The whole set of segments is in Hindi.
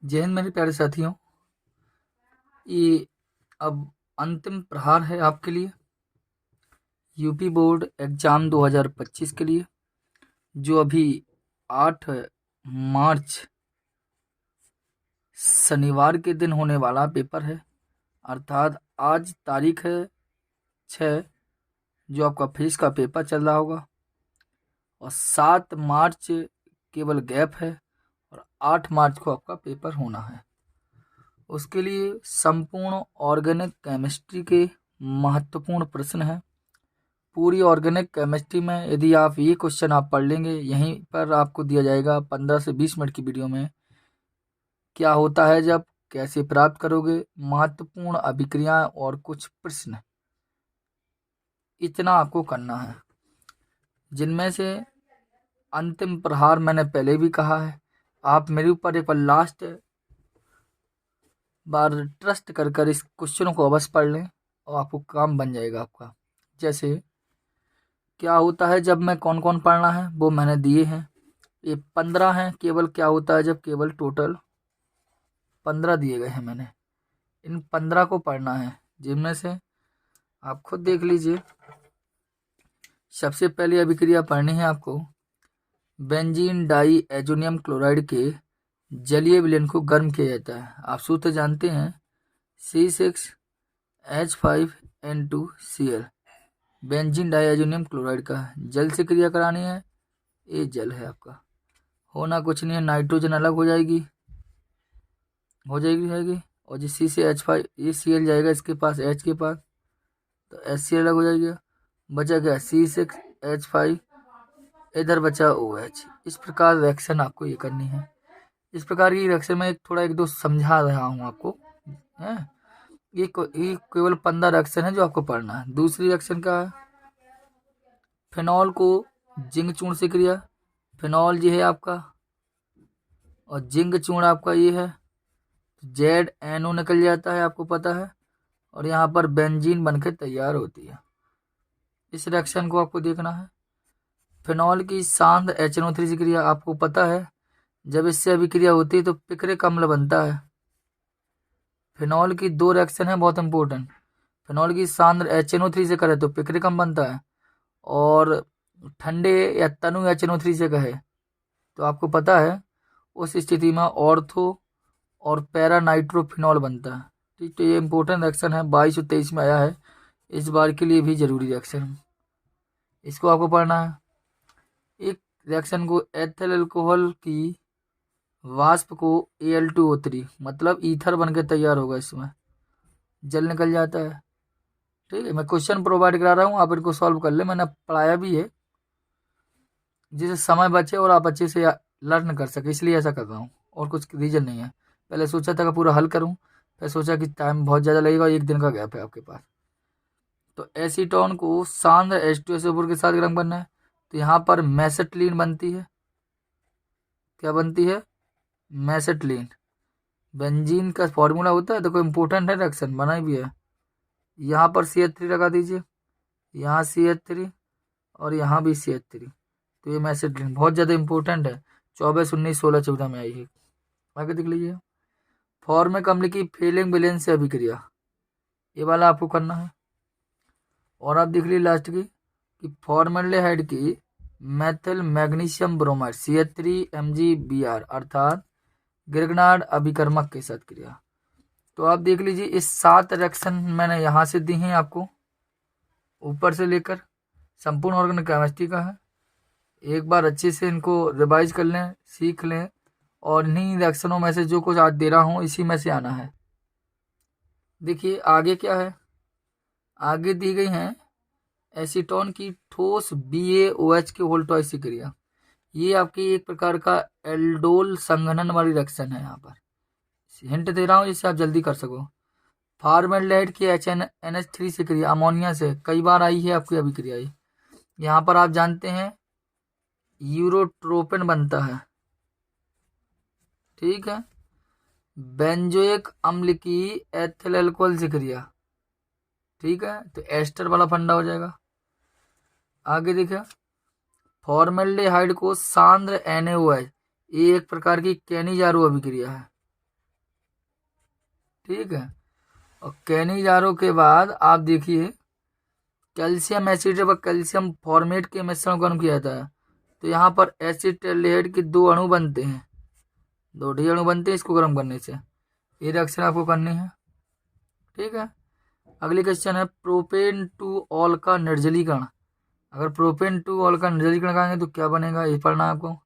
जय हिंद मेरे प्यारे साथियों। ये अब अंतिम प्रहार है आपके लिए यूपी बोर्ड एग्जाम 2025 के लिए, जो अभी 8 मार्च शनिवार के दिन होने वाला पेपर है। अर्थात आज तारीख है 6, जो आपका फिजिक्स का पेपर चल रहा होगा, और 7 मार्च केवल गैप है और 8 मार्च को आपका पेपर होना है। उसके लिए संपूर्ण ऑर्गेनिक केमिस्ट्री के महत्वपूर्ण प्रश्न हैं। पूरी ऑर्गेनिक केमिस्ट्री में यदि आप ये क्वेश्चन आप पढ़ लेंगे, यहीं पर आपको दिया जाएगा 15 से 20 मिनट की वीडियो में, क्या होता है जब, कैसे प्राप्त करोगे, महत्वपूर्ण अभिक्रियाएं और कुछ प्रश्न, इतना आपको करना है। जिनमें से अंतिम प्रहार मैंने पहले भी कहा है, आप मेरे ऊपर एक बार लास्ट बार ट्रस्ट कर इस क्वेश्चनों को अवश्य पढ़ लें और आपको काम बन जाएगा आपका। जैसे क्या होता है जब में कौन कौन पढ़ना है वो मैंने दिए हैं। ये 15 हैं केवल। क्या होता है जब, केवल टोटल 15 दिए गए हैं मैंने। इन 15 को पढ़ना है, जिनमें से आप खुद देख लीजिए। सबसे पहले अभिक्रिया पढ़नी है आपको। बेंजीन डाई एजोनियम क्लोराइड के जलीय विलयन को गर्म किया जाता है। आप सूत्र जानते हैं, C6H5N2Cl। बेंजीन डाइएजोनियम क्लोराइड का जल से क्रिया करानी है। ये जल है आपका, होना कुछ नहीं है, नाइट्रोजन अलग हो जाएगी और जो C से H5, ये Cl जाएगा इसके पास, H के पास, तो HCl अलग हो जाएगा। बचा क्या, C6H5, इधर बचा OH। इस प्रकार रिएक्शन आपको ये करनी है। इस प्रकार की रिएक्शन में एक दो समझा रहा हूँ आपको, है। ये केवल 15 रिएक्शन है जो आपको पढ़ना है। दूसरी रिएक्शन क्या है, फिनॉल को जिंक चूर्ण से क्रिया। फिनॉल ये है आपका, और जिंक चूर्ण आपका ये है, ZNO निकल जाता है, आपको पता है, और यहाँ पर बेंजीन बनकर तैयार होती है। इस रिएक्शन को आपको देखना है। फिनॉल की सांद्र HNO3 से क्रिया, आपको पता है जब इससे अभिक्रिया होती है तो पिक्रिक अम्ल बनता है। फिनॉल की 2 रिएक्शन है बहुत इंपॉर्टेंट। फिनॉल की सांद्र HNO3 से करे तो पिक्रिक अम्ल बनता है, और ठंडे या तनु HNO3 से कहे तो आपको पता है उस स्थिति में ऑर्थो और पैरा नाइट्रोफिनॉल बनता है। ठीक, तो ये इंपॉर्टेंट रिएक्शन है, 22 और 23 में आया है, इस बार के लिए भी जरूरी रिएक्शन, इसको आपको पढ़ना है। एक रिएक्शन को एथिल अल्कोहल की वाष्प को Al2O3, मतलब ईथर बनकर तैयार होगा, इसमें जल निकल जाता है। ठीक है, मैं क्वेश्चन प्रोवाइड करा रहा हूँ, आप इनको सॉल्व कर ले, मैंने पढ़ाया भी है, जिससे समय बचे और आप अच्छे से लर्न कर सके, इसलिए ऐसा कर रहा हूँ, और कुछ रीजन नहीं है। पहले सोचा था कि पूरा हल करूँ, फिर सोचा कि टाइम बहुत ज़्यादा लगेगा, 1 दिन का गैप है आपके पास। तो एसीटोन को सांद्र H2SO4 के साथ गर्म करना है, तो यहाँ पर मेसेटिलीन बनती है। क्या बनती है, मेसेटिलीन। बेंजीन का फॉर्मूला होता है, देखो इंपॉर्टेंट है, रिएक्शन बना भी है। यहाँ पर CH3 लगा दीजिए, यहाँ CH3 और यहाँ भी CH3, तो ये मेसेटिलीन बहुत ज़्यादा इंपॉर्टेंट है। 24, 19, 16, 14 में आई है। आगे देख लीजिए, फॉर्मिक अम्ल की फेलिंग विलेन से अभिक्रिया, ये वाला आपको करना है। और आप देख लीजिए लास्ट की कि फॉर्मल्डेहाइड की मेथिल मैग्नीशियम ब्रोमाइड CH3MgBr, अर्थात गिरगनार्ड अभिकर्मक के साथ क्रिया। तो आप देख लीजिए, इस 7 रिएक्शन मैंने यहाँ से दी हैं आपको, ऊपर से लेकर संपूर्ण ऑर्गेनिक केमिस्ट्री का है। एक बार अच्छे से इनको रिवाइज कर लें, सीख लें, और इन्हीं रिएक्शनों में से जो कुछ आज दे रहा हूँ इसी में से आना है। देखिए आगे क्या है, आगे दी गई हैं एसीटोन की ठोस BaOH के वोल्टॉइड से क्रिया। ये आपकी एक प्रकार का एल्डोल संघनन वाली रिएक्शन है। यहाँ पर हिंट दे रहा हूँ जिससे आप जल्दी कर सको। फॉर्मेल्डेहाइड की HNH3 से क्रिया, अमोनिया से, कई बार आई है आपकी अभिक्रिया। यहाँ पर आप जानते हैं यूरोट्रोपिन बनता है। ठीक है, बेंजोइक अम्ल की एथिल अल्कोहल से क्रिया। ठीक है, तो एस्टर वाला फंडा हो जाएगा। आगे देखिए, फॉर्मेल्डेहाइड को सांद्र NaOH, ये एक प्रकार की कैनिजारो अभिक्रिया है। ठीक है। और कैनिजारो के बाद आप देखिए कैल्शियम एसिड व कैल्शियम फॉर्मेट के मिश्रण को गर्म किया जाता है, तो यहाँ पर एसिटाल्डिहाइड के 2 अणु बनते हैं, 2 डी अणु बनते हैं इसको गर्म करने से। ये रिएक्शन आपको करनी है, ठीक है। अगली क्वेश्चन है प्रोपेन टू ऑल का निर्जलीकरण। अगर प्रोपेन टू ऑल का निर्जलीकरण करेंगे तो क्या बनेगा, ये पढ़ना है आपको।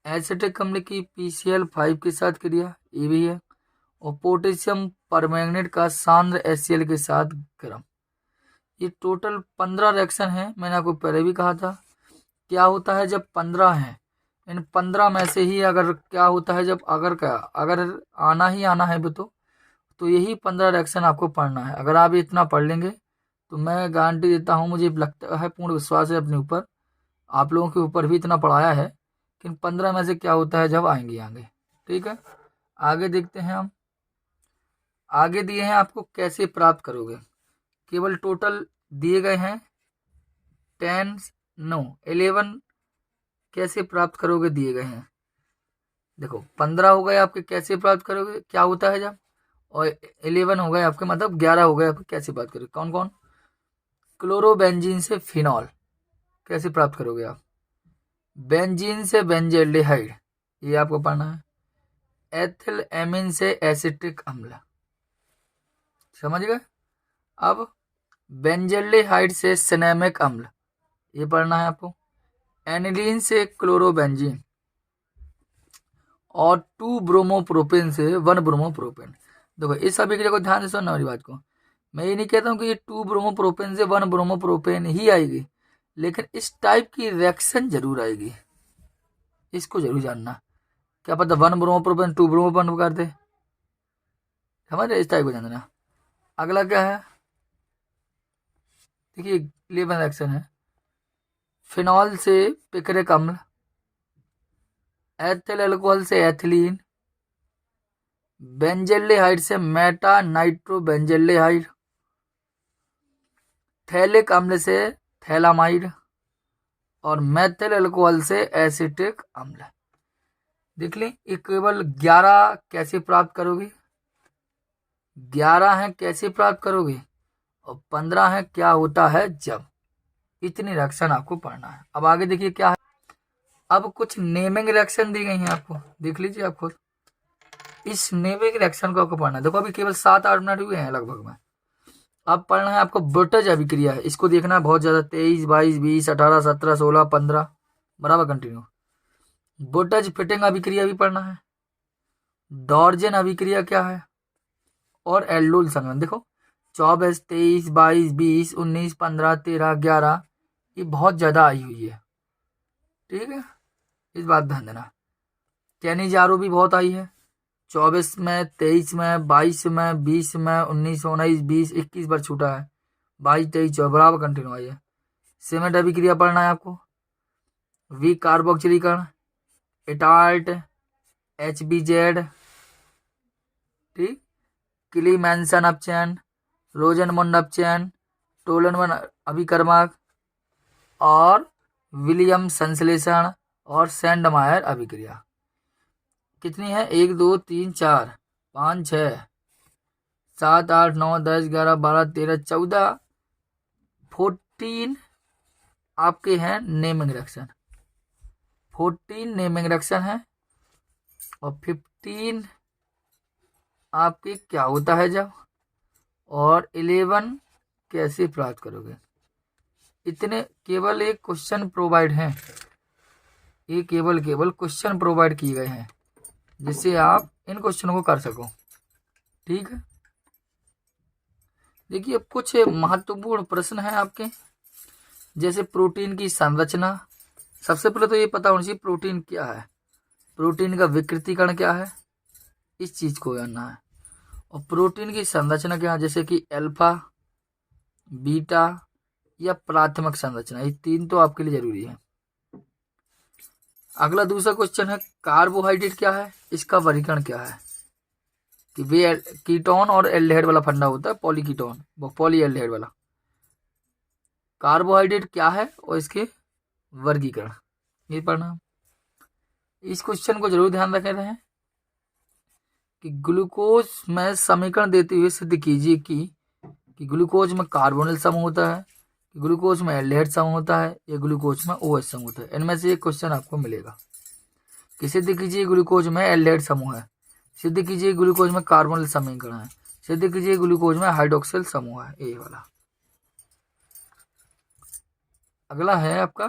एसिटिक अम्ल की PCl5 के साथ क्रिया, ये भी है। और पोटेशियम परमैंगनेट का सांद्र HCl के साथ गर्म। ये टोटल 15 रिएक्शन है। मैंने आपको पहले भी कहा था क्या होता है जब 15 है, इन 15 में से ही अगर क्या होता है जब अगर आना ही आना है तो यही 15 रिएक्शन आपको पढ़ना है। अगर आप इतना पढ़ लेंगे तो मैं गारंटी देता हूँ, मुझे लगता है, पूर्ण विश्वास है अपने ऊपर, आप लोगों के ऊपर भी इतना पढ़ाया है कि 15 में से क्या होता है जब आएंगे आगे, ठीक है। आगे देखते हैं हम। आगे दिए हैं आपको कैसे प्राप्त करोगे, केवल टोटल दिए गए हैं 11 कैसे प्राप्त करोगे दिए गए हैं। देखो 15 हो गए आपके, कैसे प्राप्त करोगे, क्या होता है जब, और 11 हो गए आपके, मतलब 11 हो गए आपके, कैसे प्राप्त करोगे। कौन कौन, क्लोरोबेंजीन से फिनॉल कैसे प्राप्त करोगे आप, बेंजीन से बेंजल्डिहाइड, ये आपको पढ़ना है। एथिल एमिन से एसिटिक अम्ल, समझ गए। अब बेंजल्डिहाइड से सिनेमिक अम्ल, ये पढ़ना है आपको। एनिलीन से क्लोरोबेंजीन, और 2 ब्रोमोप्रोपेन से 1 ब्रोमोप्रोपेन। देखो इस अभिक्रिया को ध्यान से सुनना मेरी बात को। मैं ये नहीं कहता हूँ कि ये 2 ब्रोमोप्रोपेन से 1 ब्रोमोप्रोपेन ही आएगी, लेकिन इस टाइप की रिएक्शन जरूर आएगी, इसको जरूर जानना। क्या पता 1 ब्रोमोप्रोपेन 2 ब्रोमोप्रोपेन कर दे, समझ रहे, इस टाइप को जानना। अगला क्या है, देखिए 11 रिएक्शन है। फिनॉल से पिक्रिक अम्ल, एथिल अल्कोहल से एथिलीन, बेंजल्डिहाइड से मेटा नाइट्रोबेंजल्डिहाइड, थैलिक अम्ल से थैलामाइड, और मेथिल अल्कोहल से एसिटिक अम्ल। देख लें, ये केवल 11 कैसे प्राप्त करोगे, 11 है कैसे प्राप्त करोगे, और 15 है क्या होता है जब। इतनी रिएक्शन आपको पढ़ना है। अब आगे देखिए क्या है। अब कुछ नेमिंग रिएक्शन दी गई हैं आपको, देख लीजिए आप खुद। इस नेमिंग रिएक्शन को आपको पढ़ना है। देखो अभी केवल 7-8 मिनट हुए हैं लगभग में। अब पढ़ना है आपको ब्रोटज अभिक्रिया है, इसको देखना है बहुत ज्यादा। 23, 22, 20, 18, 17, 16, 15 बराबर कंटिन्यू। ब्रोटज फिटिंग अभिक्रिया भी पढ़ना है। डॉर्जन अभिक्रिया क्या है, और एल्डोल संघनन। देखो 24, 23, 22, 20, 19, 15, 13, 11 ये बहुत ज्यादा आई हुई है, ठीक है, इस बात ध्यान देना। कैनिजारो भी बहुत आई है, 24 में, 23 में, 22 में, 20 में, 19, 19, 20, 21 बार छूटा है, 22, 23, 24 बराबर कंटिन्यू आई है। सीमेंट अभिक्रिया पढ़ना है आपको। वी कार्बोक्सिलीकरण, इटाल्ट, HBZ, ठीक, क्लीमेंसन अपचयन, रोजनमुंड अपचयन, टोलनमन अभिकर्मक, और विलियम संश्लेषण, और सैंडमायर अभिक्रिया। कितनी है, 1, 2, 3, 4, 5, 6, 7, 8, 9, 10, 11, 12, 13, 14, 14 आपके हैं नेमिंग रिएक्शन। 14 नेमिंग रिएक्शन है, और 15 आपके क्या होता है जब, और 11 कैसे प्राप्त करोगे। इतने केवल एक क्वेश्चन प्रोवाइड हैं, ये केवल क्वेश्चन प्रोवाइड किए गए हैं जिससे आप इन क्वेश्चनों को कर सको, ठीक है। देखिए अब कुछ महत्वपूर्ण प्रश्न हैं आपके, जैसे प्रोटीन की संरचना। सबसे पहले तो ये पता होना चाहिए प्रोटीन क्या है, प्रोटीन का विकृतीकरण क्या है, इस चीज को जानना है। और प्रोटीन की संरचना क्या है, जैसे कि अल्फा, बीटा या प्राथमिक संरचना, ये 3 तो आपके लिए जरूरी है। अगला दूसरा क्वेश्चन है कार्बोहाइड्रेट क्या है, इसका वर्गीकरण क्या है, कि वे कीटोन और एल्डिहाइड वाला फंडा होता है, पॉलीकीटोन पॉली एल्डिहाइड वाला। कार्बोहाइड्रेट क्या है और इसके वर्गीकरण, ये पढ़ना। इस क्वेश्चन को जरूर ध्यान रखे रहें। कि ग्लूकोज में समीकरण देते हुए सिद्ध कीजिए कि ग्लूकोज में कार्बोनिल समूह होता है, ग्लूकोज में एल्डिहाइड समूह होता है, या ग्लूकोज में OH समूह होता है। इनमें से एक क्वेश्चन आपको मिलेगा कि सिद्ध कीजिए ग्लूकोज में एल्डिहाइड समूह है, सिद्ध कीजिए ग्लूकोज में कार्बोनिल समीकरण है, सिद्ध कीजिए ग्लूकोज में हाइड्रोक्सिल समूह है, ये वाला। अगला है आपका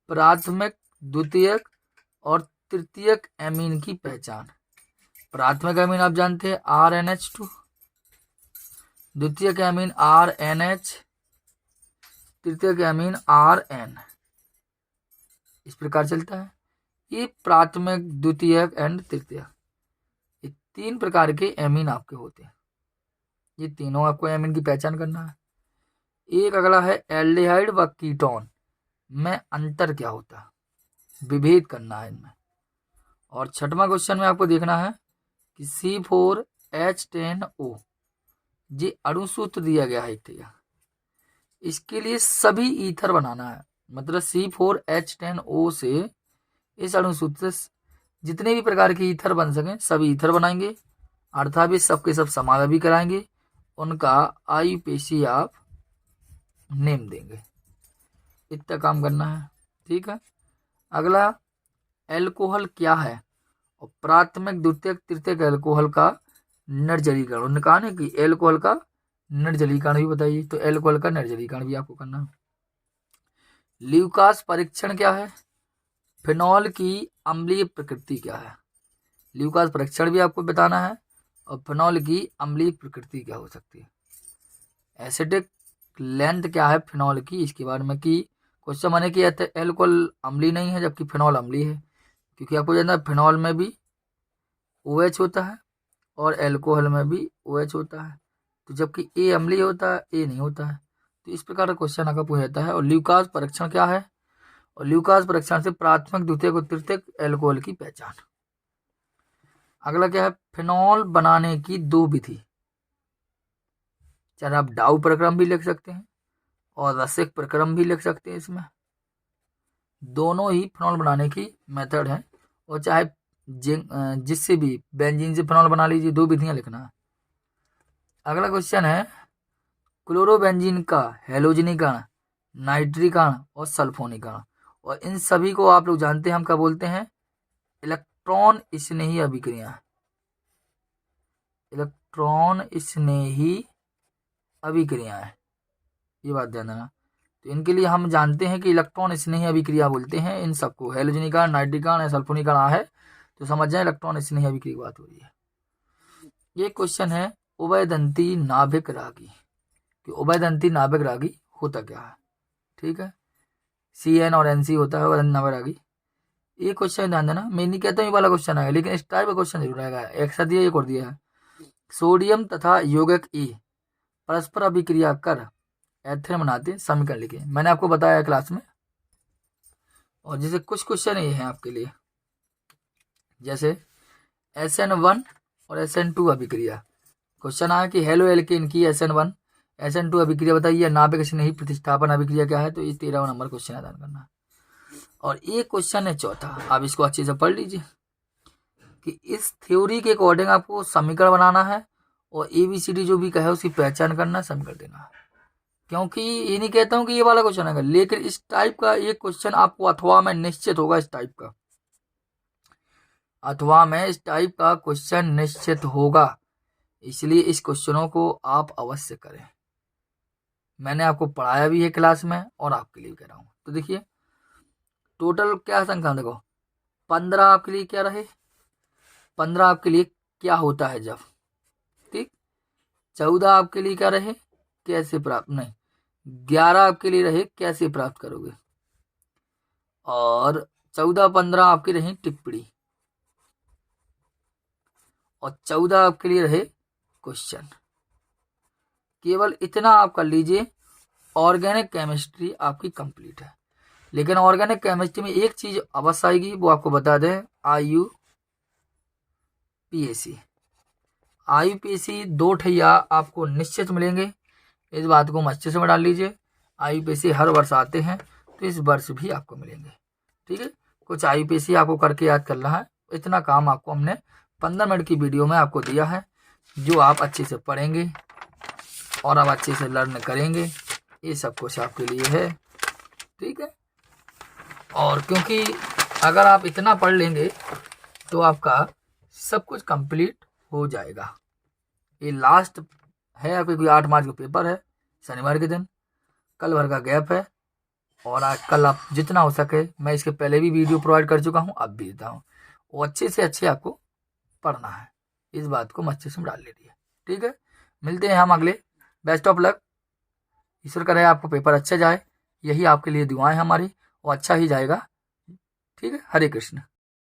प्राथमिक, द्वितीयक और तृतीयक एमीन की पहचान। प्राथमिक एमीन आप जानते हैं RNH2, द्वितीयक एमीन RNH, तृतीयक एमीन RN। इस प्रकार चलता है। ये प्राथमिक, द्वितीयक एंड तृतीयक, ये 3 प्रकार के एमीन आपके होते हैं। ये तीनों आपको एमीन की पहचान करना है। एक अगला है एल्डिहाइड व कीटोन में अंतर क्या होता है, विभेद करना है इनमें। और छठवां क्वेश्चन में आपको देखना है कि C4H10O ये अणुसूत्र दिया गया है, ठीक है। इसके लिए सभी ईथर बनाना है, मतलब C4H10O से इस अणुसूत्र से जितने भी प्रकार के ईथर बन सकें सभी ईथर बनाएंगे, अर्थात भी सबके सब समावेश भी कराएंगे, उनका IUPAC आप नेम देंगे। इतना काम करना है, ठीक है। अगला एल्कोहल क्या है और प्राथमिक, द्वितीयक, तृतीयक एल्कोहल का निर्जलीकरण। उन्होंने कहा ना कि एल्कोहल का निर्जलीकरण भी बताइए, तो एल्कोहल का निर्जलीकरण भी आपको करना है। ल्यूकास परीक्षण क्या है, फिनॉल की अम्लीय प्रकृति क्या है। ल्यूकास परीक्षण भी आपको बताना है और फिनॉल की अम्लीय प्रकृति क्या हो सकती है। एसिडिक लेंथ क्या है फिनॉल की, इसके बारे में कि क्वेश्चन माने कि एल्कोहल अम्लीय नहीं है जबकि फिनॉल अम्लीय है, क्योंकि आपको जानना है फिनॉल में भी OH होता है और एल्कोहल में भी OH होता है, तो जबकि A अम्लीय होता है, A नहीं होता है। तो इस प्रकार का क्वेश्चन आपका पूछा जाता है। और ल्यूकास परीक्षण क्या है, और ल्यूकास परीक्षण से प्राथमिक, द्वितीयक और तृतीयक एल्कोहल की पहचान। अगला क्या है, फिनॉल बनाने की 2 विधि। चाहे आप डाउ प्रक्रम भी लिख सकते हैं और रसिक प्रक्रम भी लिख सकते हैं, इसमें दोनों ही फिनॉल बनाने की मेथड है। और चाहे जिससे भी बेंजीन से फिनॉल बना लीजिए, 2 विधियां लिखना है। अगला क्वेश्चन है क्लोरोबेंजीन का हेलोजनीकरण, नाइट्रीकरण और सल्फोनीकरण। और इन सभी को आप लोग जानते हैं हम क्या बोलते हैं, इलेक्ट्रॉन स्नेही अभिक्रिया। इलेक्ट्रॉन स्नेही अभिक्रियाएं, ये बात ध्यान देना। तो इनके लिए हम जानते हैं कि इलेक्ट्रॉन स्नेही अभिक्रिया बोलते हैं इन सबको। हेलोजनीकरण, नाइट्रीकरण या सल्फोनीकरण है तो समझ जाए इलेक्ट्रॉन स्नेही अभिक्रिया की बात हो रही है। ये क्वेश्चन है उभयदंती नाभिक रागी, कि उभयदंती नाभिक रागी होता क्या है, ठीक है। CN और NC होता है उभयदंती नाभिक रागी। ये क्वेश्चन ध्यान देना, मैं नहीं कहता हूँ ये वाला क्वेश्चन आएगा, लेकिन इस टाइप का क्वेश्चन जरूर आएगा। एक साथ दिया, एक और दिया है, सोडियम तथा यौगिक E परस्पर अभिक्रिया कर एथिन बनाते समीकरण लिखे। मैंने आपको बताया क्लास में। और जैसे कुछ क्वेश्चन ये हैं आपके लिए, जैसे SN1 और SN2 अभिक्रिया। क्वेश्चन आया कि हेलो एल्केन की SN1 SN2 अभिक्रिया बताइए, नाभिक स्नेही प्रतिस्थापन अभिक्रिया क्या है। तो ये 13वां नंबर क्वेश्चन अध्ययन करना। और एक क्वेश्चन है चौथा, आप इसको अच्छे से पढ़ लीजिए कि इस थ्योरी के अकॉर्डिंग आपको समीकरण बनाना है और ABCD जो भी कहे उसकी पहचान करना है, समीकरण देना है। क्योंकि ये नहीं कहता हूं कि ये वाला क्वेश्चन आएगा, लेकिन इस टाइप का एक क्वेश्चन आपको अथवा में निश्चित होगा। इस टाइप का अथवा में इस टाइप का क्वेश्चन निश्चित होगा, इसलिए इस क्वेश्चनों को आप अवश्य करें। मैंने आपको पढ़ाया भी है क्लास में और आपके लिए कह रहा हूं। तो देखिए टोटल क्या संख्या, देखो 15 आपके लिए क्या रहे, 15 आपके लिए क्या होता है जब, ठीक। 14 आपके लिए क्या रहे, कैसे प्राप्त, नहीं 11 आपके लिए रहे कैसे प्राप्त करोगे, और 14, 15 आपकी रही टिप्पणी, और 14 आपके लिए रहे क्वेश्चन। केवल इतना आप कर लीजिए, ऑर्गेनिक केमिस्ट्री आपकी कंप्लीट है। लेकिन ऑर्गेनिक केमिस्ट्री में एक चीज अवश्य आएगी, वो आपको बता दें, IUPAC। IUPAC 2 ठैया आपको निश्चित मिलेंगे, इस बात को मस्तिष्क में डाल लीजिए। IUPAC हर वर्ष आते हैं, तो इस वर्ष भी आपको मिलेंगे, ठीक है। कुछ IUPAC आपको करके याद करना है, इतना काम आपको हमने 15 मिनट की वीडियो में आपको दिया है, जो आप अच्छे से पढ़ेंगे और आप अच्छे से लर्न करेंगे। ये सब कुछ आपके लिए है, ठीक है। और क्योंकि अगर आप इतना पढ़ लेंगे तो आपका सब कुछ कंप्लीट हो जाएगा। ये लास्ट है, आपके 8 मार्च का पेपर है शनिवार के दिन, कल भर का गैप है। और आज कल आप जितना हो सके, मैं इसके पहले भी वीडियो प्रोवाइड कर चुका हूँ, अब भी देता हूँ, वो अच्छे से अच्छे आपको पढ़ना है। इस बात को मस्तिष्क से डाल लीजिए, ठीक है। मिलते हैं हम अगले। Best of luck. ईश्वर करे आपको पेपर अच्छा जाए, यही आपके लिए दुआएं हमारी, वो अच्छा ही जाएगा, ठीक है। हरे कृष्ण।